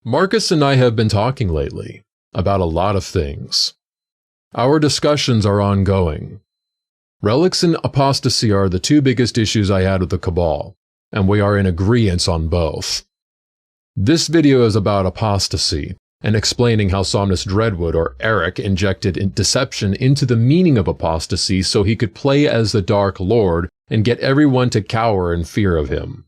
Marcus and I have been talking lately about a lot of things. Our discussions are ongoing. Relics and apostasy are the two biggest issues I had with the Cabal, and we are in agreement on both. This video is about apostasy, and explaining how Somnus Dreadwood, or Eric, injected deception into the meaning of apostasy so he could play as the Dark Lord and get everyone to cower in fear of him.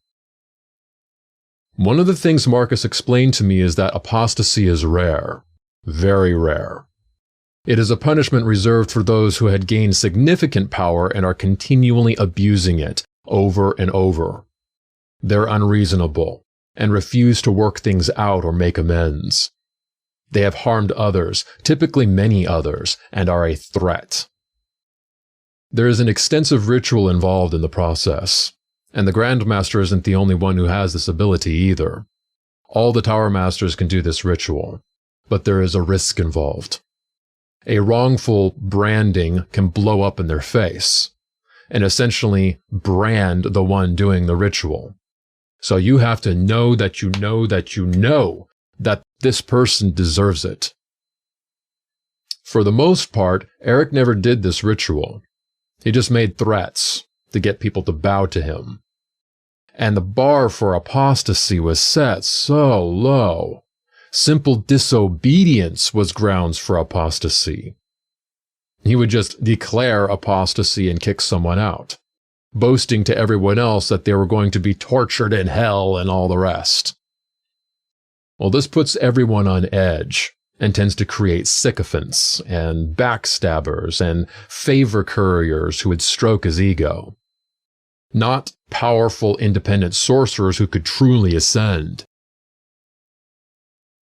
One of the things Marcus explained to me is that apostasy is rare. Very rare. It is a punishment reserved for those who had gained significant power and are continually abusing it over and over. They're unreasonable and refuse to work things out or make amends. They have harmed others, typically many others, and are a threat. There is an extensive ritual involved in the process, and the Grandmaster isn't the only one who has this ability either. All the Tower Masters can do this ritual, but there is a risk involved. A wrongful branding can blow up in their face, and essentially brand the one doing the ritual. So you have to know that you know that you know that this person deserves it. For the most part, Eric never did this ritual. He just made threats to get people to bow to him. And the bar for apostasy was set so low. Simple disobedience was grounds for apostasy. He would just declare apostasy and kick someone out, boasting to everyone else that they were going to be tortured in hell and all the rest. Well, this puts everyone on edge and tends to create sycophants and backstabbers and favor couriers who would stroke his ego. Not powerful independent sorcerers who could truly ascend.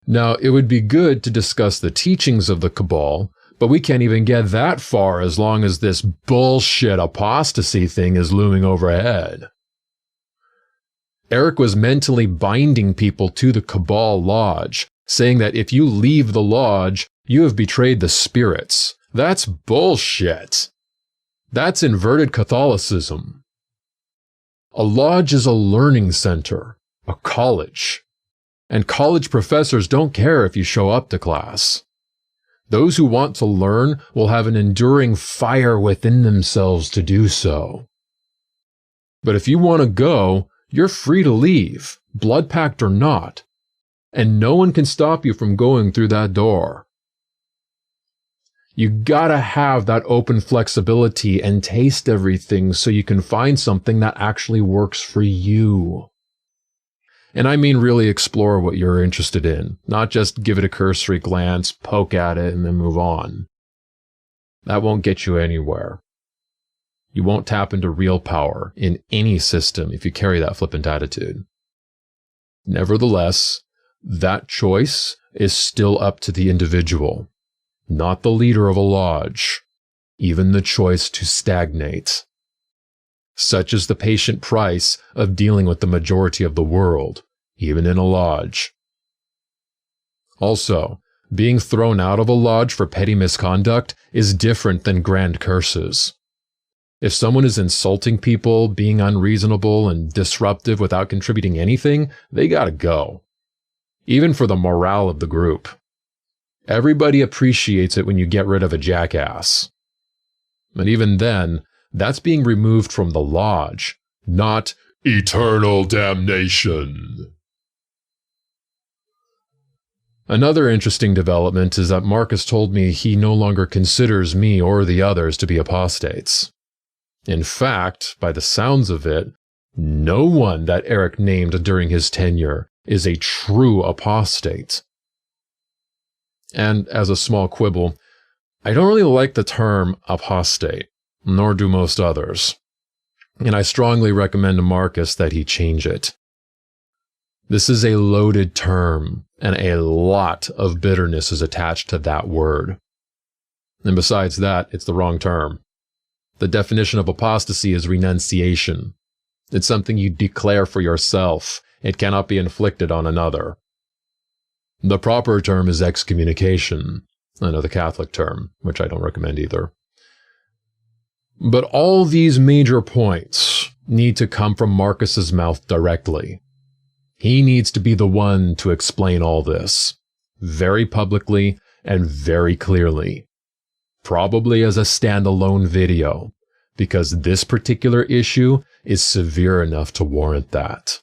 Now, it would be good to discuss the teachings of the Cabal, but we can't even get that far as long as this bullshit apostasy thing is looming overhead. Eric was mentally binding people to the Cabal Lodge, saying that if you leave the Lodge, you have betrayed the spirits. That's bullshit. That's inverted Catholicism. A lodge is a learning center, a college. And college professors don't care if you show up to class. Those who want to learn will have an enduring fire within themselves to do so. But if you want to go, you're free to leave, blood pact or not, and no one can stop you from going through that door. You gotta have that open flexibility and taste everything so you can find something that actually works for you. And I mean really explore what you're interested in, not just give it a cursory glance, poke at it, and then move on. That won't get you anywhere. You won't tap into real power in any system if you carry that flippant attitude. Nevertheless, that choice is still up to the individual, not the leader of a lodge, even the choice to stagnate. Such is the patient price of dealing with the majority of the world, even in a lodge. Also, being thrown out of a lodge for petty misconduct is different than grand curses. If someone is insulting people, being unreasonable and disruptive without contributing anything, they gotta go. Even for the morale of the group. Everybody appreciates it when you get rid of a jackass. But even then, that's being removed from the lodge, not eternal damnation. Another interesting development is that Marcus told me he no longer considers me or the others to be apostates. In fact, by the sounds of it, no one that Eric named during his tenure is a true apostate. And as a small quibble, I don't really like the term apostate, nor do most others. And I strongly recommend to Marcus that he change it. This is a loaded term, and a lot of bitterness is attached to that word. And besides that, it's the wrong term. The definition of apostasy is renunciation. It's something you declare for yourself. It cannot be inflicted on another. The proper term is excommunication, another Catholic term, which I don't recommend either. But all these major points need to come from Marcus's mouth directly. He needs to be the one to explain all this, very publicly and very clearly. Probably as a standalone video, because this particular issue is severe enough to warrant that.